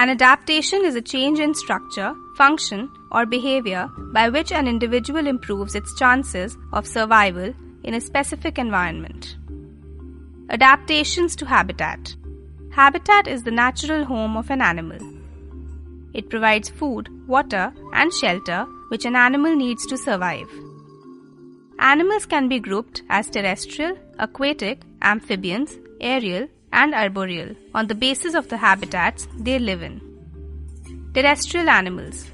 An adaptation is a change in structure, function, or behavior by which an individual improves its chances of survival in a specific environment. Adaptations to habitat. Habitat is the natural home of an animal. It provides food, water, and shelter which an animal needs to survive. Animals can be grouped as terrestrial, aquatic, amphibians, aerial, and arboreal on the basis of the habitats they live in. Terrestrial animals.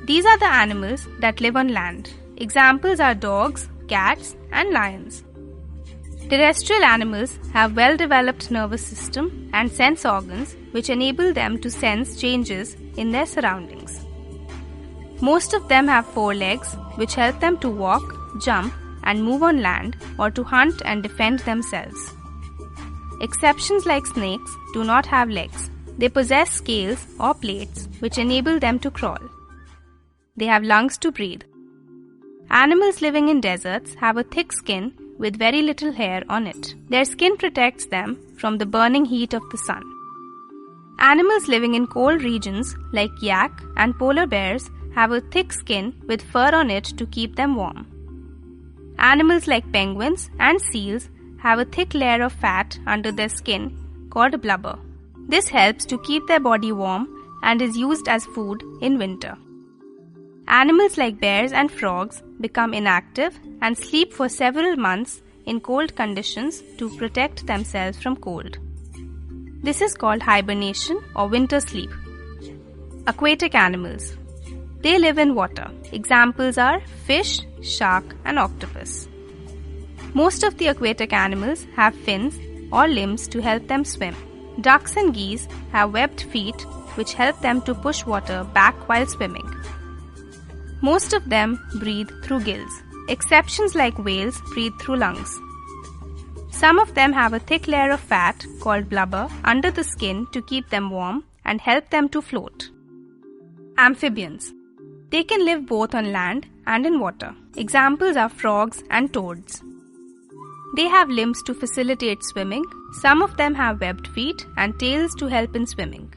These are the animals that live on land. Examples are dogs, cats, and lions. Terrestrial animals have well-developed nervous system and sense organs which enable them to sense changes in their surroundings. Most of them have 4 legs which help them to walk, jump, and move on land or to hunt and defend themselves. Exceptions like snakes do not have legs. They possess scales or plates which enable them to crawl. They have lungs to breathe. Animals living in deserts have a thick skin with very little hair on it. Their skin protects them from the burning heat of the sun. Animals living in cold regions like yak and polar bears have a thick skin with fur on it to keep them warm. Animals like penguins and seals have a thick layer of fat under their skin called blubber. This helps to keep their body warm and is used as food in winter. Animals like bears and frogs become inactive and sleep for several months in cold conditions to protect themselves from cold. This is called hibernation or winter sleep. Aquatic animals. They live in water. Examples are fish, shark, and octopus. Most of the aquatic animals have fins or limbs to help them swim. Ducks and geese have webbed feet which help them to push water back while swimming. Most of them breathe through gills. Exceptions like whales breathe through lungs. Some of them have a thick layer of fat called blubber under the skin to keep them warm and help them to float. Amphibians. They can live both on land and in water. Examples are frogs and toads. They have limbs to facilitate swimming. Some of them have webbed feet and tails to help in swimming.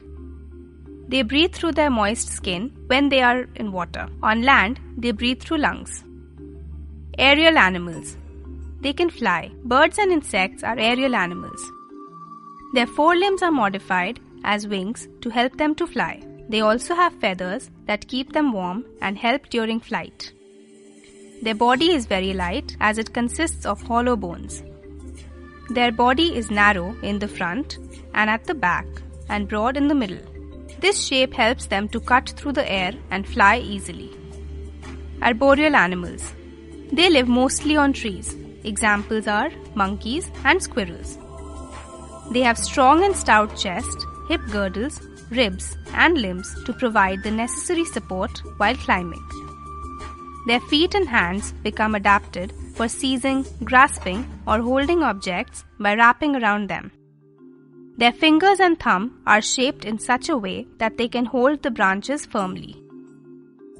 They breathe through their moist skin when they are in water. On land, they breathe through lungs. Aerial animals. They can fly. Birds and insects are aerial animals. Their forelimbs are modified as wings to help them to fly. They also have feathers that keep them warm and help during flight. Their body is very light as it consists of hollow bones. Their body is narrow in the front and at the back and broad in the middle. This shape helps them to cut through the air and fly easily. Arboreal animals. They live mostly on trees. Examples are monkeys and squirrels. They have strong and stout chest, hip girdles, ribs, and limbs to provide the necessary support while climbing. Their feet and hands become adapted for seizing, grasping, or holding objects by wrapping around them. Their fingers and thumb are shaped in such a way that they can hold the branches firmly.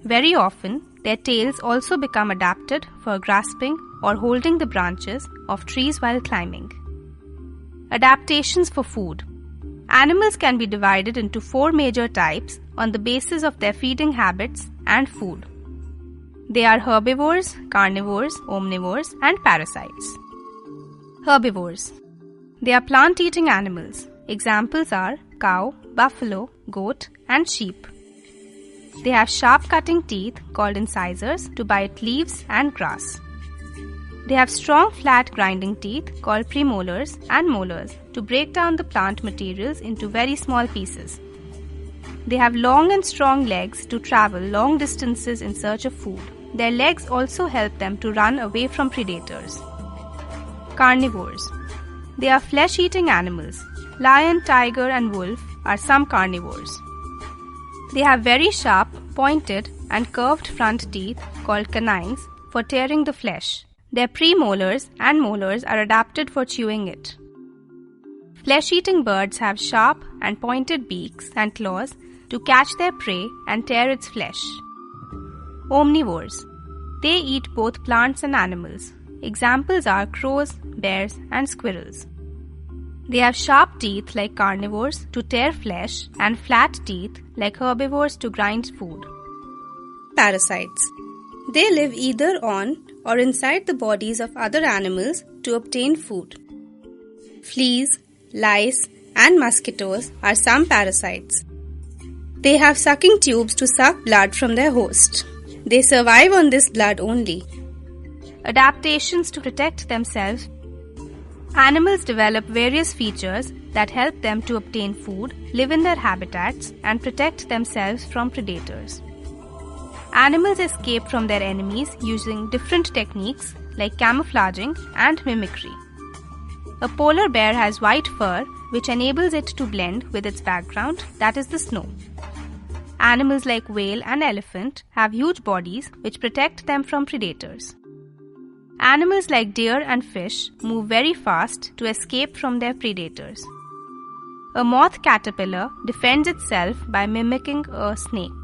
Very often, their tails also become adapted for grasping or holding the branches of trees while climbing. Adaptations for food. Animals can be divided into 4 major types on the basis of their feeding habits and food. They are herbivores, carnivores, omnivores, and parasites. Herbivores. They are plant-eating animals. Examples are cow, buffalo, goat, and sheep. They have sharp cutting teeth called incisors to bite leaves and grass. They have strong flat grinding teeth called premolars and molars to break down the plant materials into very small pieces. They have long and strong legs to travel long distances in search of food. Their legs also help them to run away from predators. Carnivores. They are flesh-eating animals. Lion, tiger, and wolf are some carnivores. They have very sharp, pointed, and curved front teeth called canines for tearing the flesh. Their premolars and molars are adapted for chewing it. Flesh-eating birds have sharp and pointed beaks and claws to catch their prey and tear its flesh. Omnivores. They eat both plants and animals. Examples are crows, bears, and squirrels. They have sharp teeth like carnivores to tear flesh and flat teeth like herbivores to grind food. Parasites. They live either on or inside the bodies of other animals to obtain food. Fleas, lice, and mosquitoes are some parasites. They have sucking tubes to suck blood from their host. They survive on this blood only. Adaptations to protect themselves. Animals develop various features that help them to obtain food, live in their habitats, and protect themselves from predators. Animals escape from their enemies using different techniques like camouflaging and mimicry. A polar bear has white fur which enables it to blend with its background, that is the snow. Animals like whale and elephant have huge bodies which protect them from predators. Animals like deer and fish move very fast to escape from their predators. A moth caterpillar defends itself by mimicking a snake.